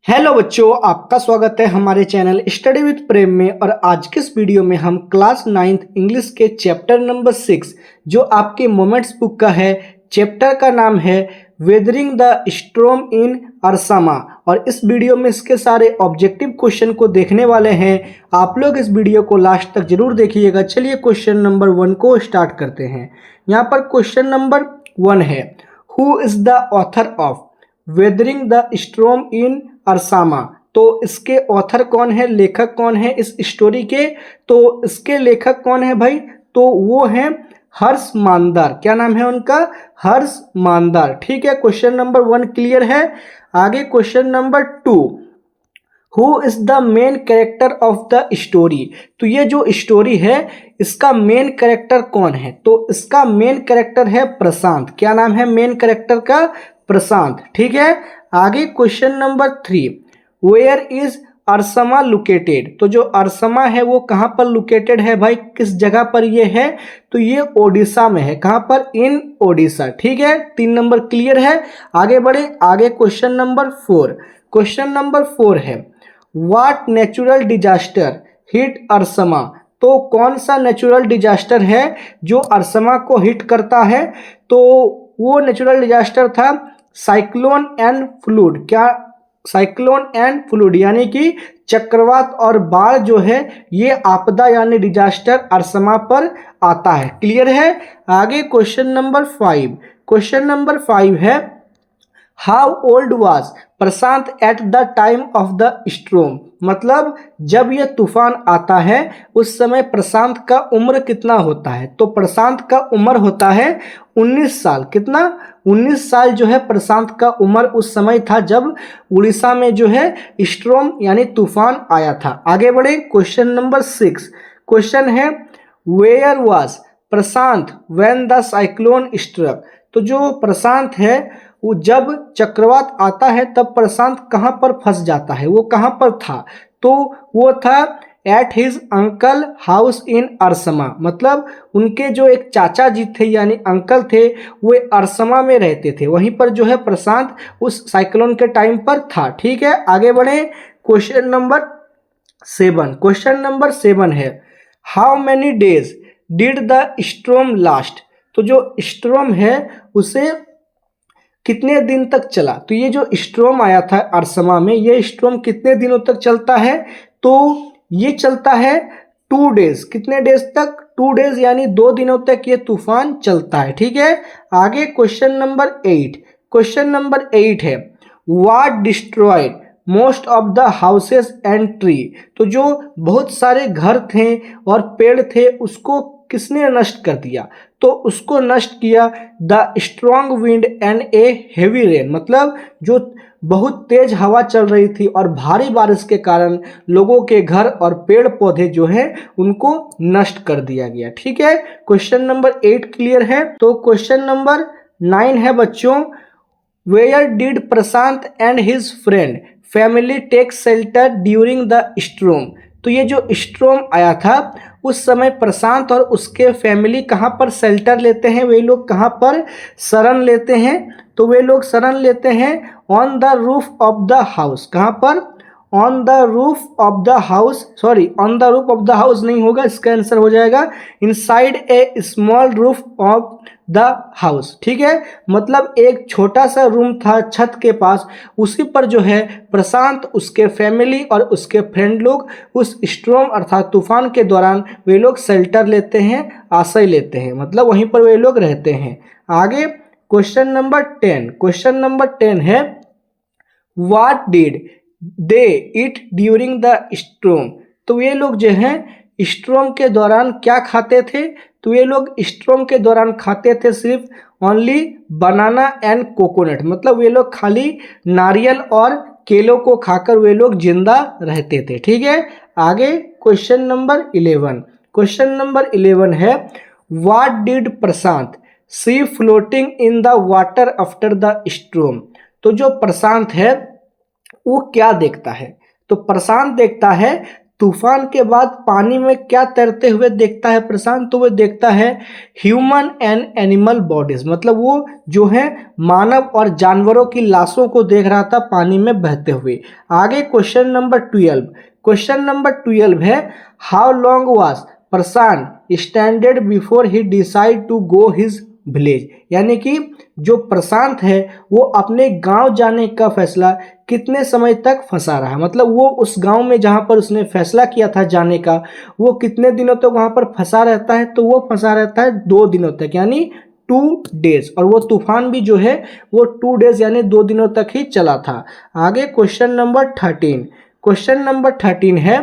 Hello बच्चों, आपका स्वागत है हमारे चैनल स्टडी विद प्रेम में। और आज के इस वीडियो में हम क्लास 9th इंग्लिश के चैप्टर नंबर 6 जो आपके मोमेंट्स बुक का है, चैप्टर का नाम है वेदरिंग द स्टॉर्म इन अरसामा। और इस वीडियो में इसके सारे ऑब्जेक्टिव क्वेश्चन को देखने वाले हैं। आप लोग इस वीडियो को लास्ट तक जरूर देखिएगा। चलिए क्वेश्चन नंबर 1 को स्टार्ट करते हैं। यहाँ पर क्वेश्चन नंबर 1 है, who is the author of weathering the storm in Ersama. तो इसके ऑथर कौन है, लेखक कौन है इस स्टोरी के? तो इसके लेखक कौन है भाई? तो वो है हर्ष मांदार। क्या नाम है उनका? हर्ष मांदार। ठीक है, क्वेश्चन नंबर 1 क्लियर है। आगे question number 2, who is the main character of the story. तो ये जो स्टोरी है इसका मेन कैरेक्टर कौन है? तो इसका मेन कैरेक्टर है प्रशांत। क्या नाम है मेन कैरेक्टर का? प्रशांत। ठीक है, आगे question number 3, where is Ersama located. तो जो अरसमा है वो कहाँ पर लोकेटेड है भाई, किस जगह पर ये है? तो ये ओडिशा में है। कहाँ पर? इन ओडिशा। ठीक है, 3 नंबर क्लियर है। आगे बढ़े, आगे क्वेश्चन नंबर 4। क्वेश्चन नंबर 4 है, व्हाट नेचुरल डिजास्टर हिट अरसमा। तो कौन सा नेचुरल डिजास्टर है जो अरसमा को हिट करता है? तो वो नेचुरल डिजास्टर था साइक्लोन एंड फ्लूड। क्या? साइक्लोन एंड फ्लूड यानी कि चक्रवात और बाढ़ जो है ये आपदा यानी डिजास्टर अरसमा पर आता है। क्लियर है। आगे क्वेश्चन नंबर 5। क्वेश्चन नंबर 5 है, how old was Prashant at the time of the storm. मतलब जब यह तूफान आता है उस समय प्रशांत का उम्र कितना होता है? तो प्रशांत का उम्र होता है 19 साल। कितना? 19 साल जो है प्रशांत का उम्र उस समय था जब उड़ीसा में जो है स्टॉर्म यानी तूफान आया था। आगे बढ़े, क्वेश्चन नंबर 6। क्वेश्चन है, where was Prashant when the cyclone struck. तो जो प्रशांत है वो जब चक्रवात आता है तब प्रशांत कहाँ पर फंस जाता है? वो कहाँ पर था? तो वो था at his uncle house in Ersama. मतलब उनके जो एक चाचा जी थे यानी अंकल थे वो अरसमा में रहते थे, वहीं पर जो है प्रशांत उस साइक्लोन के टाइम पर था। ठीक है, आगे बढ़े, क्वेश्चन नंबर 7। क्वेश्चन नंबर 7 है, how many days did the storm last. तो जो स्टॉर्म है उसे कितने दिन तक चला? तो ये जो स्टॉर्म आया था अरसमा में, ये स्टॉर्म कितने दिनों तक चलता है? तो ये चलता है 2 डेज। कितने डेज तक? 2 डेज यानी 2 दिनों तक ये तूफान चलता है। ठीक है, आगे क्वेश्चन नंबर 8। क्वेश्चन नंबर 8 है, what destroyed most of the houses and tree. तो जो बहुत सारे घर थे और पेड़ थे उसको किसने नष्ट कर दिया? तो उसको नष्ट किया the strong wind and A heavy rain. मतलब जो बहुत तेज हवा चल रही थी और भारी बारिश के कारण लोगों के घर और पेड़ पौधे जो है उनको नष्ट कर दिया गया। ठीक है, क्वेश्चन नंबर 8 क्लियर है। तो क्वेश्चन नंबर 9 है बच्चों, where did Prashant and his friend family take shelter during the storm. तो ये जो स्टॉर्म आया था उस समय प्रशांत और उसके फैमिली कहाँ पर शेल्टर लेते हैं? वे लोग कहाँ पर शरण लेते हैं? तो वे लोग शरण लेते हैं on the roof of the house. कहाँ पर? On the roof of the house, sorry on the roof of the house नहीं होगा, इसका आंसर हो जाएगा inside a small roof of the house. ठीक है, मतलब एक छोटा सा रूम था छत के पास, उसी पर जो है प्रशांत, उसके फैमिली और उसके फ्रेंड लोग उस स्टॉर्म अर्थात तूफान के दौरान वे लोग शेल्टर लेते हैं, आश्रय लेते हैं, मतलब वहीं पर वे लोग रहते हैं। आगे क्वेश्चन नंबर 10। क्वेश्चन नंबर 10 है, what did they it during the storm. तो ये लोग जो हैं स्टॉर्म के दौरान क्या खाते थे? तो ये लोग स्टॉर्म के दौरान खाते थे सिर्फ ओनली बनाना एंड कोकोनट। मतलब वे लोग खाली नारियल और केलों को खाकर वे लोग जिंदा रहते थे। ठीक है, आगे क्वेश्चन नंबर 11। क्वेश्चन नंबर 11 है, what did Prashant see floating in the water after the storm. तो जो प्रशांत है वो क्या देखता है? तो प्रशांत देखता है तूफान के बाद पानी में क्या तैरते हुए देखता है प्रशांत? तो वो देखता है ह्यूमन एंड एनिमल बॉडीज, मतलब वो जो है मानव और जानवरों की लाशों को देख रहा था पानी में बहते हुए। आगे क्वेश्चन नंबर 12। क्वेश्चन नंबर 12 है how long was Prashant stranded before he decide to go his village, यानी कि जो प्रशांत है वो अपने गांव जाने का फैसला कितने समय तक फंसा रहा है, मतलब वो उस गांव में जहां पर उसने फैसला किया था जाने का वो कितने दिनों तक वहां पर फंसा रहता है? तो वो फंसा रहता है 2 दिनों तक, यानी 2 डेज। और वो तूफान भी जो है वो 2 डेज यानी 2 दिनों तक ही चला था। आगे क्वेश्चन नंबर 13। क्वेश्चन नंबर 13 है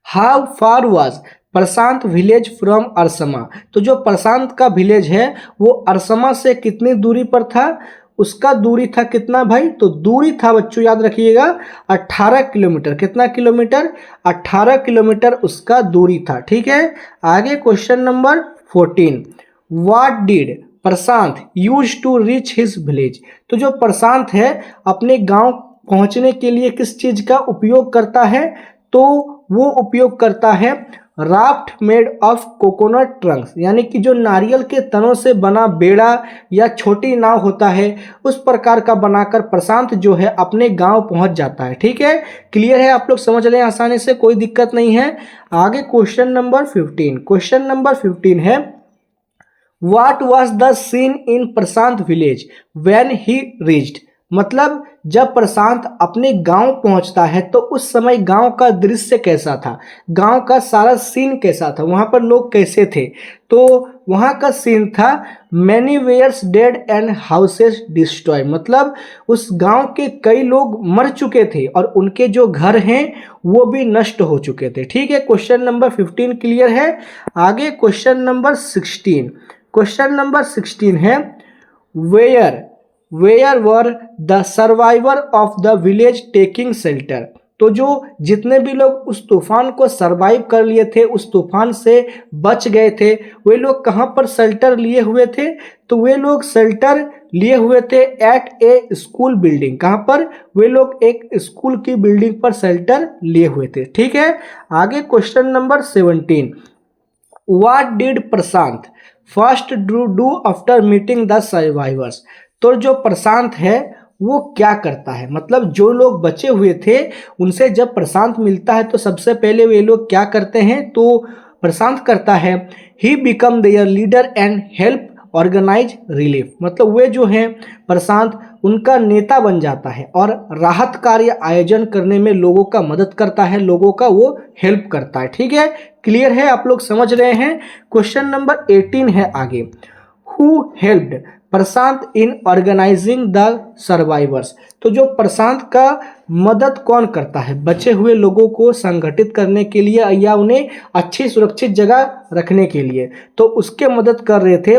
how far was Prashant village from Ersama. तो जो प्रशांत का विलेज है वो अरसमा से कितनी दूरी पर था? उसका दूरी था कितना भाई? तो दूरी था बच्चों याद रखिएगा 18 किलोमीटर। कितना किलोमीटर? 18 किलोमीटर उसका दूरी था। ठीक है। आगे question number 14। What did Prashant use to reach his village. तो जो प्रशांत है अपने गांव पहुंचने के लिए किस चीज का उपयोग करता है? तो वो उपयोग करता है raft made of coconut Trunks, यानी कि जो नारियल के तनों से बना बेड़ा या छोटी नाव होता है उस प्रकार का बनाकर प्रशांत जो है अपने गांव पहुंच जाता है। ठीक है, क्लियर है? आप लोग समझ रहे हैं आसानी से, कोई दिक्कत नहीं है। आगे क्वेश्चन नंबर 15। क्वेश्चन नंबर 15 है what was the seen in Prashant village when he reached. मतलब जब प्रशांत अपने गांव पहुंचता है तो उस समय गांव का दृश्य कैसा था, गांव का सारा सीन कैसा था, वहां पर लोग कैसे थे? तो वहां का सीन था many were dead and houses destroy, मतलब उस गांव के कई लोग मर चुके थे और उनके जो घर हैं वो भी नष्ट हो चुके थे। ठीक है, क्वेश्चन नंबर 15 क्लियर है। आगे क्वेश्चन नंबर 16। क्वेश्चन नंबर 16 है where were the survivor of the village taking shelter. तो जो जितने भी लोग उस तूफान को सरवाइव कर लिए थे, उस तूफान से बच गए थे, वे लोग कहाँ पर शेल्टर लिए हुए थे? तो वे लोग शेल्टर लिए हुए थे एट ए स्कूल बिल्डिंग। कहाँ पर? वे लोग एक स्कूल की बिल्डिंग पर शेल्टर लिए हुए थे। ठीक है। आगे question number 17। What did Prashant first do after meeting the survivors. तो जो प्रशांत है वो क्या करता है, मतलब जो लोग बचे हुए थे उनसे जब प्रशांत मिलता है तो सबसे पहले वे लोग क्या करते हैं? तो प्रशांत करता है he become their leader and help organise relief, मतलब वे जो हैं प्रशांत उनका नेता बन जाता है और राहत कार्य आयोजन करने में लोगों का मदद करता है, लोगों का वो हेल्प करता है। ठीक है, क्लियर है? आप लोग समझ रहे हैं। क्वेश्चन नंबर 18 है आगे who helped Prashant in organising the survivors. तो जो प्रशांत का मदद कौन करता है बचे हुए लोगों को संगठित करने के लिए या उन्हें अच्छी सुरक्षित जगह रखने के लिए? तो उसके मदद कर रहे थे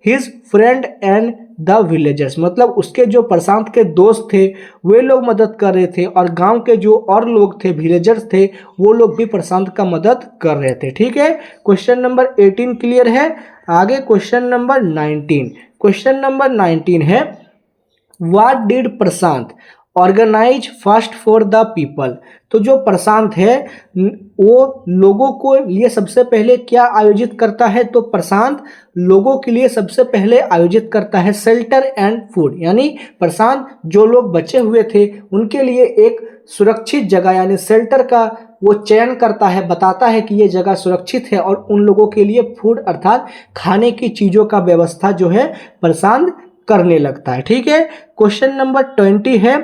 his friend and the villagers, मतलब उसके जो प्रशांत के दोस्त थे वे लोग मदद कर रहे थे और गांव के जो और लोग थे विलेजर्स थे वो लोग भी प्रशांत का मदद कर रहे थे। ठीक है, क्वेश्चन नंबर 18 क्लियर है। आगे क्वेश्चन नंबर 19। क्वेश्चन नंबर 19 है what did Prashant organise first for the people. तो जो प्रशांत है वो लोगों को लिए सबसे पहले क्या आयोजित करता है? तो प्रशांत लोगों के लिए सबसे पहले आयोजित करता है शेल्टर एंड फूड, यानी प्रशांत जो लोग बचे हुए थे उनके लिए एक सुरक्षित जगह यानी शेल्टर का वो चयन करता है, बताता है कि ये जगह सुरक्षित है और उन लोगों के लिए फूड अर्थात खाने की चीज़ों का व्यवस्था जो है प्रशांत करने लगता है। ठीक है, क्वेश्चन नंबर 20 है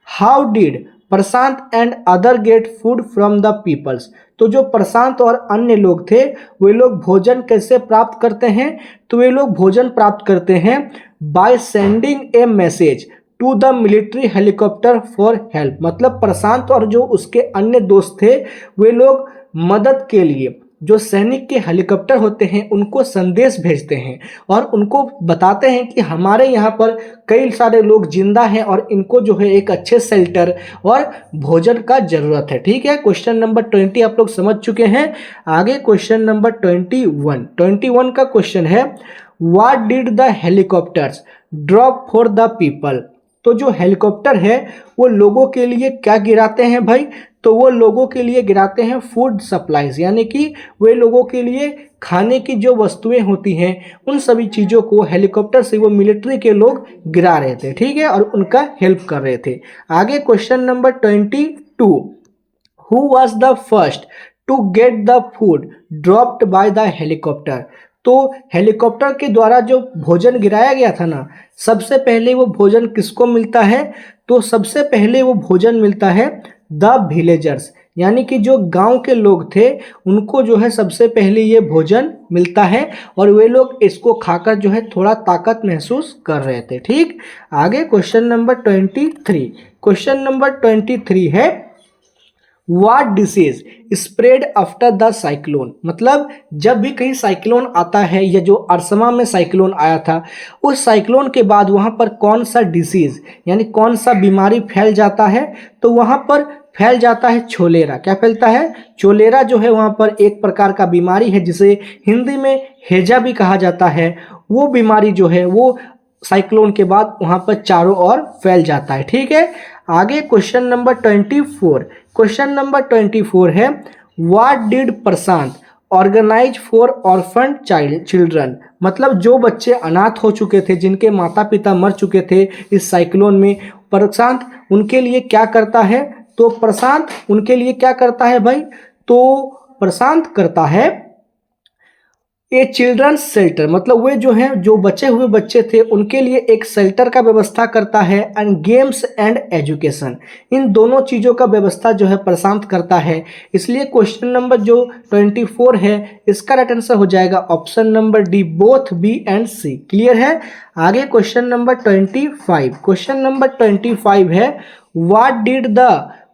how did Prashant and other get food from the peoples. तो जो प्रशांत और अन्य लोग थे वे लोग भोजन कैसे प्राप्त करते हैं? तो वे लोग भोजन प्राप्त करते हैं by sending a message to the military helicopter for help, मतलब प्रशांत और जो उसके अन्य दोस्त थे वे लोग मदद के लिए जो सैनिक के हेलीकॉप्टर होते हैं उनको संदेश भेजते हैं और उनको बताते हैं कि हमारे यहाँ पर कई सारे लोग जिंदा हैं और इनको जो है एक अच्छे शेल्टर और भोजन का जरूरत है। ठीक है, क्वेश्चन नंबर 20 आप लोग समझ चुके हैं। आगे क्वेश्चन नंबर 21 का क्वेश्चन है what did the helicopters drop for the people. तो जो हेलीकॉप्टर है वो लोगों के लिए क्या गिराते हैं भाई, तो वो लोगों के लिए गिराते हैं फूड सप्लाईज, यानी कि वे लोगों के लिए खाने की जो वस्तुएं होती हैं उन सभी चीज़ों को हेलीकॉप्टर से वो मिलिट्री के लोग गिरा रहे थे, ठीक है, और उनका हेल्प कर रहे थे। आगे question number 22, who was the first to get the food dropped by the helicopter. तो हेलीकॉप्टर के द्वारा जो भोजन गिराया गया था ना, सबसे पहले वो भोजन किसको मिलता है, तो सबसे पहले वो भोजन मिलता है द विलेजर्स, यानी कि जो गांव के लोग थे उनको जो है सबसे पहले ये भोजन मिलता है और वे लोग इसको खाकर जो है थोड़ा ताकत महसूस कर रहे थे, ठीक। आगे क्वेश्चन नंबर 23, क्वेश्चन नंबर 23 है what disease spread after the cyclone. मतलब जब भी कहीं साइक्लोन आता है या जो अरसमा में साइक्लोन आया था, उस साइक्लोन के बाद वहाँ पर कौन सा डिसीज यानी कौन सा बीमारी फैल जाता है, तो वहाँ पर फैल जाता है छोलेरा। क्या फैलता है, छोलेरा जो है वहाँ पर एक प्रकार का बीमारी है जिसे हिंदी में हैजा भी कहा जाता है। वो बीमारी जो है वो साइक्लोन के बाद वहाँ पर चारों ओर फैल जाता है, ठीक है। आगे क्वेश्चन नंबर 24, क्वेश्चन नंबर 24 है what did Prashant organise for orphan children. मतलब जो बच्चे अनाथ हो चुके थे, जिनके माता पिता मर चुके थे इस साइक्लोन में, प्रशांत उनके लिए क्या करता है, तो प्रशांत उनके लिए क्या करता है भाई, तो प्रशांत करता है ए चिल्ड्रंस शेल्टर। मतलब वे जो हैं, जो बचे हुए बच्चे थे उनके लिए एक शेल्टर का व्यवस्था करता है, एंड गेम्स एंड एजुकेशन, इन दोनों चीज़ों का व्यवस्था जो है प्रशांत करता है। इसलिए क्वेश्चन नंबर जो 24 है इसका राइट आंसर हो जाएगा option number D, both B and C. Clear है। आगे क्वेश्चन नंबर 25, क्वेश्चन नंबर 25 है what did the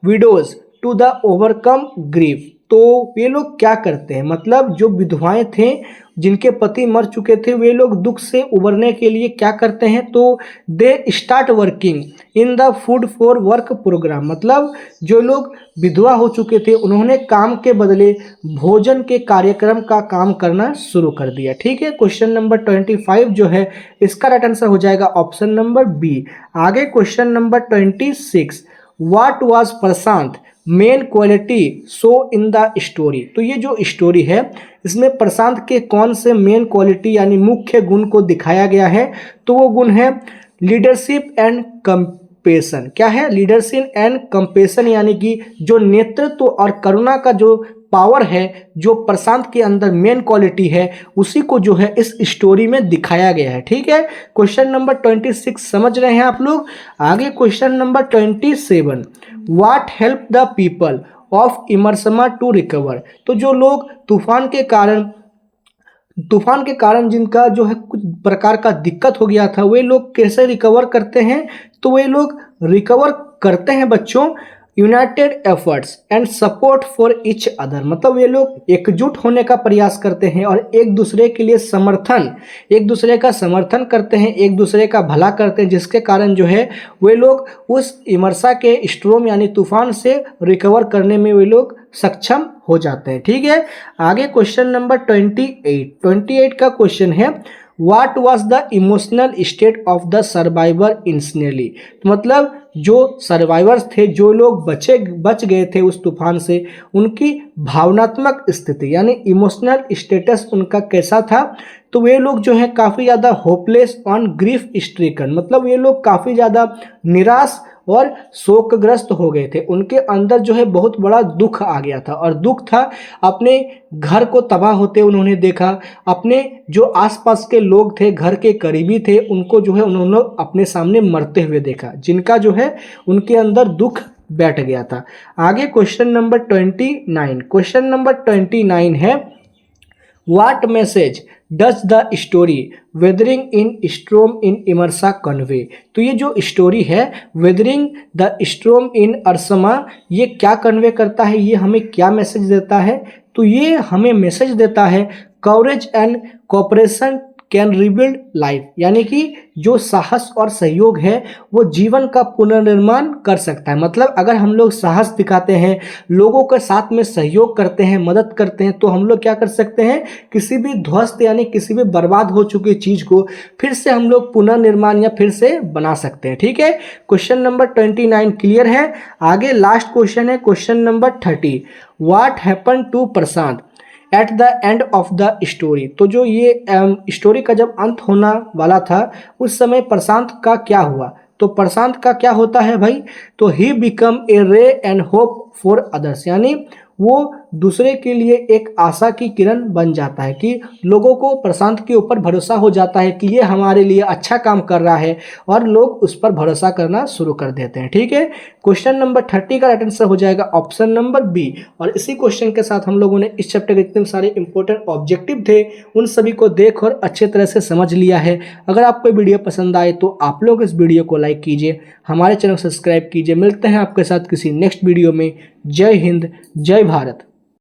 widows to the overcome grief. तो ये लोग क्या करते हैं, मतलब जो विधवाएं थे जिनके पति मर चुके थे, वे लोग दुख से उबरने के लिए क्या करते हैं, तो they start working in the food for work programme. मतलब जो लोग विधवा हो चुके थे उन्होंने काम के बदले भोजन के कार्यक्रम का काम करना शुरू कर दिया, ठीक है। क्वेश्चन नंबर 25 जो है इसका राइट आंसर हो जाएगा ऑप्शन नंबर बी। आगे question number 26, what was Prashant main quality show in the story. तो ये जो स्टोरी है इसमें प्रशांत के कौन से मेन क्वालिटी यानी मुख्य गुण को दिखाया गया है, तो वो गुण है लीडरशिप एंड कंपेशन। क्या है, लीडरशिप एंड कंपेशन, यानी कि जो नेतृत्व और करुणा का जो पावर है, जो प्रशांत के अंदर मेन क्वालिटी है, उसी को जो है इस स्टोरी में दिखाया गया है, ठीक है। क्वेश्चन नंबर 26 समझ रहे हैं आप लोग। आगे question number 27, what help the people of Ersama to recover. तो जो लोग तूफान के कारण जिनका जो है कुछ प्रकार का दिक्कत हो गया था, वे लोग कैसे रिकवर करते हैं, तो वे लोग रिकवर करते हैं बच्चों United efforts and support for each other. मतलब ये लोग एकजुट होने का प्रयास करते हैं और एक दूसरे के लिए एक दूसरे का समर्थन करते हैं, एक दूसरे का भला करते हैं, जिसके कारण जो है वे लोग उस इमर्सा के स्ट्रोम यानी तूफान से रिकवर करने में वे लोग सक्षम हो जाते हैं, ठीक है। आगे क्वेश्चन नंबर 28 का क्वेश्चन है what was the emotional state of the survivor इंस्नेली। मतलब जो सर्वाइवर्स थे, जो लोग बच गए थे उस तूफान से, उनकी भावनात्मक स्थिति यानी इमोशनल स्टेटस उनका कैसा था, तो वे लोग जो है काफ़ी ज़्यादा होपलेस ऑन ग्रीफ स्ट्रिकन। मतलब ये लोग काफ़ी ज़्यादा निराश और शोकग्रस्त हो गए थे, उनके अंदर जो है बहुत बड़ा दुख आ गया था, और दुख था अपने घर को तबाह होते उन्होंने देखा, अपने जो आसपास के लोग थे, घर के करीबी थे, उनको जो है उन्होंने अपने सामने मरते हुए देखा, जिनका जो है उनके अंदर दुख बैठ गया था। आगे क्वेश्चन नंबर 29, क्वेश्चन नंबर 29 है what message does the story weathering in storm in इमर्सा कन्वे। तो ये जो स्टोरी है वेदरिंग द स्ट्रोम इन अरसमा, ये क्या कन्वे करता है, ये हमें क्या मैसेज देता है, तो ये हमें मैसेज देता है coverage and cooperation can rebuild life, यानी कि जो साहस और सहयोग है वो जीवन का पुनर्निर्माण कर सकता है। मतलब अगर हम लोग साहस दिखाते हैं, लोगों के साथ में सहयोग करते हैं, मदद करते हैं, तो हम लोग क्या कर सकते हैं, किसी भी ध्वस्त यानी किसी भी बर्बाद हो चुकी चीज को फिर से हम लोग पुनर्निर्माण या फिर से बना सकते हैं। ठीक है, क्वेश्चन नंबर 29 क्लियर है। आगे लास्ट क्वेश्चन है question number 30, what happen to Prashant at the end of the story. तो जो ये स्टोरी का जब अंत होना वाला था उस समय प्रशांत का क्या हुआ। तो प्रशांत का क्या होता है भाई, तो ही बिकम ए रे एंड होप फॉर अदर्स, यानी वो दूसरे के लिए एक आशा की किरण बन जाता है कि लोगों को प्रशांत के ऊपर भरोसा हो जाता है कि ये हमारे लिए अच्छा काम कर रहा है और लोग उस पर भरोसा करना शुरू कर देते हैं। ठीक है, क्वेश्चन नंबर 30 का राइट आंसर हो जाएगा ऑप्शन नंबर बी। और इसी क्वेश्चन के साथ हम लोगों ने इस चैप्टर के जितने सारे इंपॉर्टेंट ऑब्जेक्टिव थे उन सभी को देख और अच्छे तरह से समझ लिया है। अगर आपको वीडियो पसंद आए तो आप लोग इस वीडियो को लाइक कीजिए, हमारे चैनल को सब्सक्राइब कीजिए। मिलते हैं आपके साथ किसी नेक्स्ट वीडियो में। जय हिंद, जय भारत।